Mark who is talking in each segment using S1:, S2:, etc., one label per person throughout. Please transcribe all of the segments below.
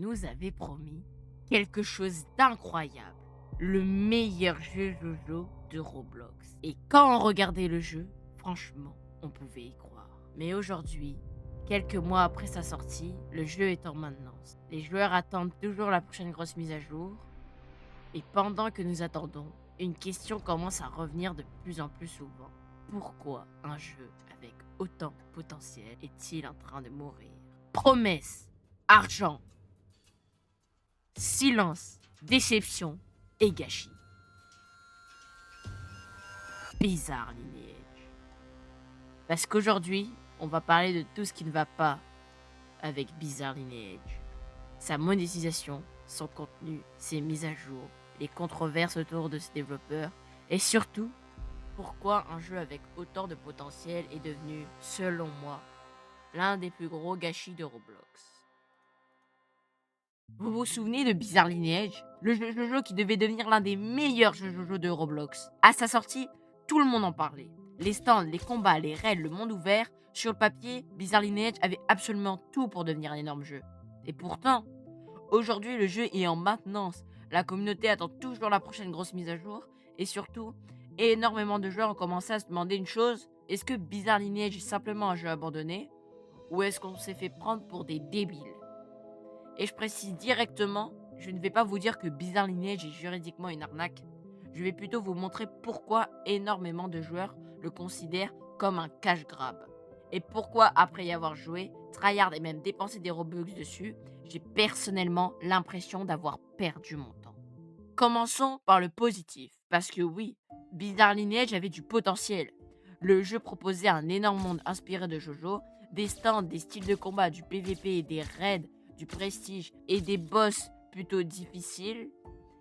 S1: nous avait promis quelque chose d'incroyable. Le meilleur jeu Jojo de Roblox. Et quand on regardait le jeu, franchement, on pouvait y croire. Mais aujourd'hui, quelques mois après sa sortie, le jeu est en maintenance. Les joueurs attendent toujours la prochaine grosse mise à jour. Et pendant que nous attendons, une question commence à revenir de plus en plus souvent. Pourquoi un jeu avec autant de potentiel est-il en train de mourir? Promesses, argent, silence, déception et gâchis. Bizarre Lineage. Parce qu'aujourd'hui, on va parler de tout ce qui ne va pas avec Bizarre Lineage. Sa monétisation, son contenu, ses mises à jour, les controverses autour de ses développeurs et surtout, pourquoi un jeu avec autant de potentiel est devenu, selon moi, l'un des plus gros gâchis de Roblox. Vous vous souvenez de Bizarre Lineage, le jeu Jojo qui devait devenir l'un des meilleurs jeux Jojo de Roblox? À sa sortie, tout le monde en parlait. Les stands, les combats, les raids, le monde ouvert, sur le papier, Bizarre Lineage avait absolument tout pour devenir un énorme jeu. Et pourtant, aujourd'hui le jeu est en maintenance, la communauté attend toujours la prochaine grosse mise à jour, et surtout, énormément de joueurs ont commencé à se demander une chose, est-ce que Bizarre Lineage est simplement un jeu abandonné, ou est-ce qu'on s'est fait prendre pour des débiles? Et je précise directement, je ne vais pas vous dire que Bizarre Lineage est juridiquement une arnaque. Je vais plutôt vous montrer pourquoi énormément de joueurs le considèrent comme un cash grab. Et pourquoi, après y avoir joué, tryhard et même dépensé des Robux dessus, j'ai personnellement l'impression d'avoir perdu mon temps. Commençons par le positif, parce que oui, Bizarre Lineage avait du potentiel. Le jeu proposait un énorme monde inspiré de Jojo, des stands, des styles de combat, du PVP, des raids, du prestige et des boss plutôt difficiles.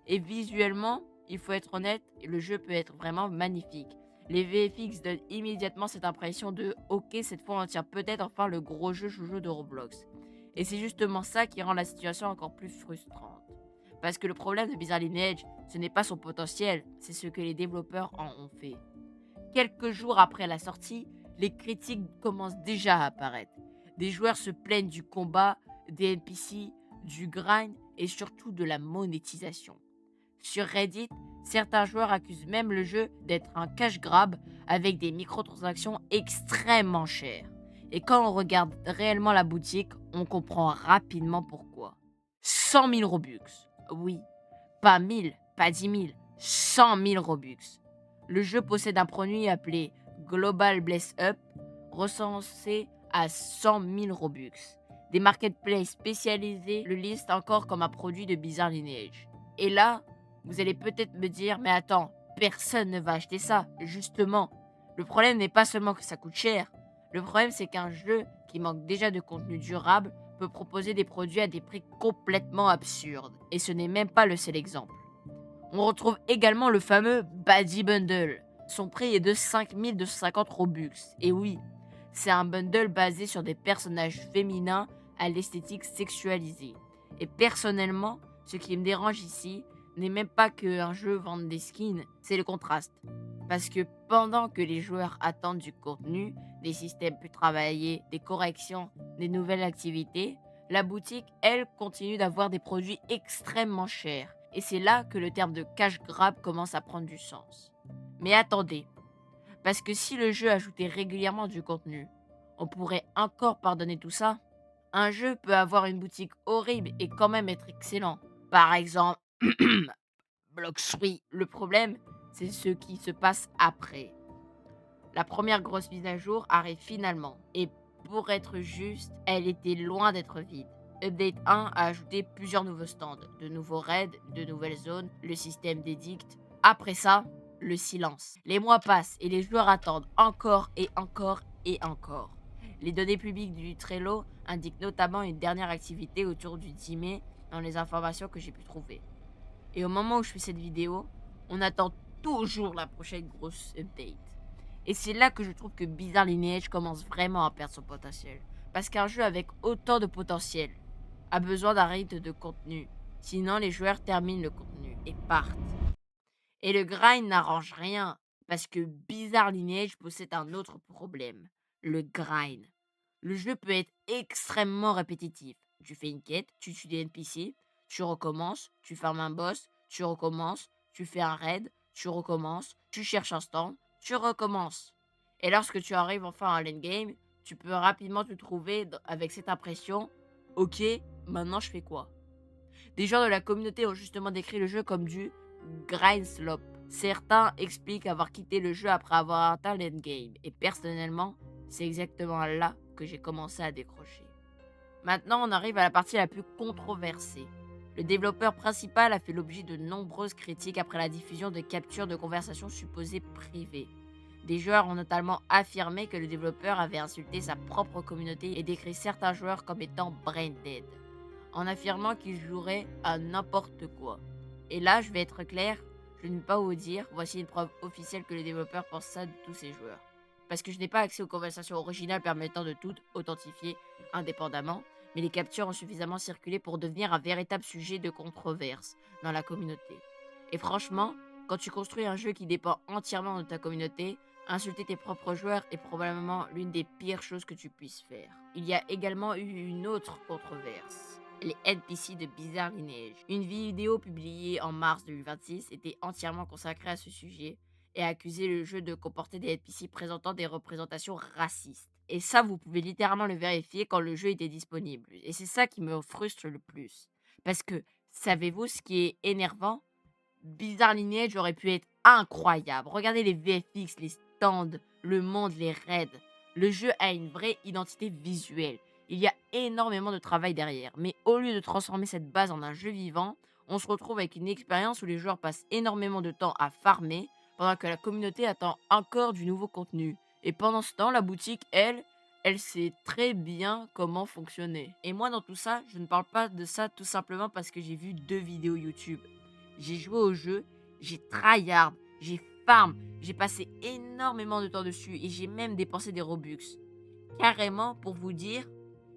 S1: Et visuellement, il faut être honnête, le jeu peut être vraiment magnifique. Les VFX donnent immédiatement cette impression de ok, cette fois on tient peut-être enfin le gros jeu Jojo de Roblox. Et c'est justement ça qui rend la situation encore plus frustrante. Parce que le problème de Bizarre Lineage, ce n'est pas son potentiel, c'est ce que les développeurs en ont fait. Quelques jours après la sortie, les critiques commencent déjà à apparaître. Des joueurs se plaignent du combat, des NPC, du grind et surtout de la monétisation. Sur Reddit, certains joueurs accusent même le jeu d'être un cash grab avec des microtransactions extrêmement chères. Et quand on regarde réellement la boutique, on comprend rapidement pourquoi. 100 000 Robux. Oui, pas 1000, pas 10 000, 100 000 Robux. Le jeu possède un produit appelé Global Bless Up, recensé à 100 000 Robux. Des marketplaces spécialisés le listent encore comme un produit de Bizarre Lineage. Et là, vous allez peut-être me dire, mais attends, personne ne va acheter ça. Justement, le problème n'est pas seulement que ça coûte cher. Le problème, c'est qu'un jeu qui manque déjà de contenu durable peut proposer des produits à des prix complètement absurdes. Et ce n'est même pas le seul exemple. On retrouve également le fameux Buddy Bundle. Son prix est de 5250 Robux. Et oui, c'est un bundle basé sur des personnages féminins à l'esthétique sexualisée. Et personnellement, ce qui me dérange ici n'est même pas qu'un jeu vende des skins, c'est le contraste. Parce que pendant que les joueurs attendent du contenu, des systèmes plus travaillés, des corrections, des nouvelles activités, la boutique, elle, continue d'avoir des produits extrêmement chers. Et c'est là que le terme de cash grab commence à prendre du sens. Mais attendez, parce que si le jeu ajoutait régulièrement du contenu, on pourrait encore pardonner tout ça. Un jeu peut avoir une boutique horrible et quand même être excellent. Par exemple, Blox Free. Le problème, c'est ce qui se passe après. La première grosse mise à jour arrive finalement. Et pour être juste, elle était loin d'être vide. Update 1 a ajouté plusieurs nouveaux stands, de nouveaux raids, de nouvelles zones, le système d'édicts. Après ça, le silence. Les mois passent et les joueurs attendent encore et encore et encore. Les données publiques du Trello indiquent notamment une dernière activité autour du 10 mai dans les informations que j'ai pu trouver. Et au moment où je fais cette vidéo, on attend toujours la prochaine grosse update. Et c'est là que je trouve que Bizarre Lineage commence vraiment à perdre son potentiel. Parce qu'un jeu avec autant de potentiel a besoin d'un rythme de contenu. Sinon, les joueurs terminent le contenu et partent. Et le grind n'arrange rien. Parce que Bizarre Lineage possède un autre problème. Le grind. Le jeu peut être extrêmement répétitif. tu fais une quête, tu tues des NPC, tu recommences, tu farmes un boss, tu recommences, tu fais un raid, tu recommences, tu cherches un stand, tu recommences. Et lorsque tu arrives enfin à l'endgame, tu peux rapidement te trouver avec cette impression: OK, maintenant je fais quoi? Des gens de la communauté ont justement décrit le jeu comme du grind slop. Certains expliquent avoir quitté le jeu après avoir atteint l'endgame. Et personnellement, c'est exactement là que j'ai commencé à décrocher. Maintenant, on arrive à la partie la plus controversée. Le développeur principal a fait l'objet de nombreuses critiques après la diffusion de captures de conversations supposées privées. Des joueurs ont notamment affirmé que le développeur avait insulté sa propre communauté et décrit certains joueurs comme étant brain dead, en affirmant qu'ils joueraient à n'importe quoi. Et là, je vais être clair, je ne vais pas vous dire, voici une preuve officielle que le développeur pense ça de tous ses joueurs. Parce que je n'ai pas accès aux conversations originales permettant de tout authentifier indépendamment, mais les captures ont suffisamment circulé pour devenir un véritable sujet de controverse dans la communauté. Et franchement, quand tu construis un jeu qui dépend entièrement de ta communauté, insulter tes propres joueurs est probablement l'une des pires choses que tu puisses faire. Il y a également eu une autre controverse: les NPC de Bizarre Lineage. Une vidéo publiée en mars 2026 était entièrement consacrée à ce sujet et a accusé le jeu de comporter des NPC présentant des représentations racistes. Et ça, vous pouvez littéralement le vérifier quand le jeu était disponible. Et c'est ça qui me frustre le plus. Parce que, savez-vous ce qui est énervant? Bizarre Lineage aurait pu être incroyable. Regardez les VFX, les stands, le monde, les raids. Le jeu a une vraie identité visuelle. Il y a énormément de travail derrière. Mais au lieu de transformer cette base en un jeu vivant, on se retrouve avec une expérience où les joueurs passent énormément de temps à farmer, pendant que la communauté attend encore du nouveau contenu. Et pendant ce temps, la boutique, elle sait très bien comment fonctionner. Et moi, dans tout ça, je ne parle pas de ça tout simplement parce que j'ai vu 2 vidéos YouTube. J'ai joué au jeu, j'ai tryhard, j'ai farm, j'ai passé énormément de temps dessus et j'ai même dépensé des Robux. Carrément, pour vous dire,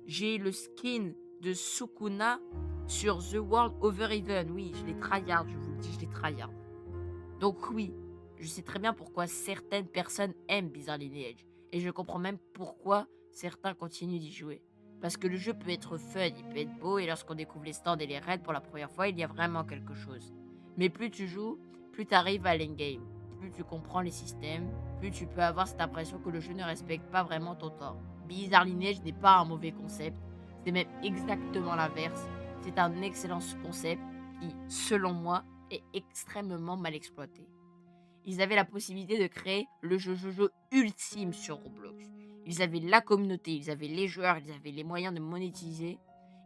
S1: j'ai le skin de Sukuna sur The World Over Even. Oui, je l'ai tryhard, je vous le dis, je l'ai tryhard. Donc oui, je sais très bien pourquoi certaines personnes aiment Bizarre Lineage. Et je comprends même pourquoi certains continuent d'y jouer. Parce que le jeu peut être fun, il peut être beau, et lorsqu'on découvre les stands et les raids pour la première fois, il y a vraiment quelque chose. Mais plus tu joues, plus tu arrives à l'endgame. Plus tu comprends les systèmes, plus tu peux avoir cette impression que le jeu ne respecte pas vraiment ton temps. Bizarre Lineage n'est pas un mauvais concept, c'est même exactement l'inverse. C'est un excellent concept qui, selon moi, est extrêmement mal exploité. Ils avaient la possibilité de créer le jeu ultime sur Roblox. Ils avaient la communauté, ils avaient les joueurs, ils avaient les moyens de monétiser,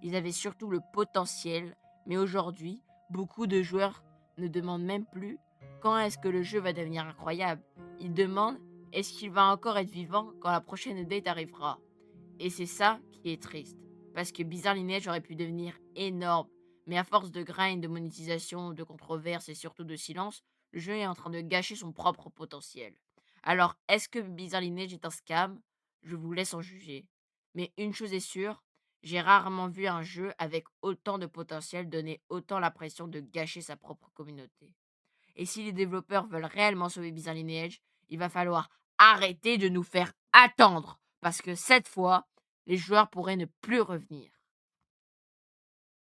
S1: ils avaient surtout le potentiel, mais aujourd'hui, beaucoup de joueurs ne demandent même plus quand est-ce que le jeu va devenir incroyable. Ils demandent est-ce qu'il va encore être vivant quand la prochaine date arrivera. Et c'est ça qui est triste. Parce que Bizarre Lineage aurait pu devenir énorme. Mais à force de grind, de monétisation, de controverses et surtout de silence, le jeu est en train de gâcher son propre potentiel. Alors, est-ce que Bizarre Lineage est un scam? Je vous laisse en juger. Mais une chose est sûre, j'ai rarement vu un jeu avec autant de potentiel donner autant l'impression de gâcher sa propre communauté. Et si les développeurs veulent réellement sauver Bizarre Lineage, il va falloir arrêter de nous faire attendre. Parce que cette fois, les joueurs pourraient ne plus revenir.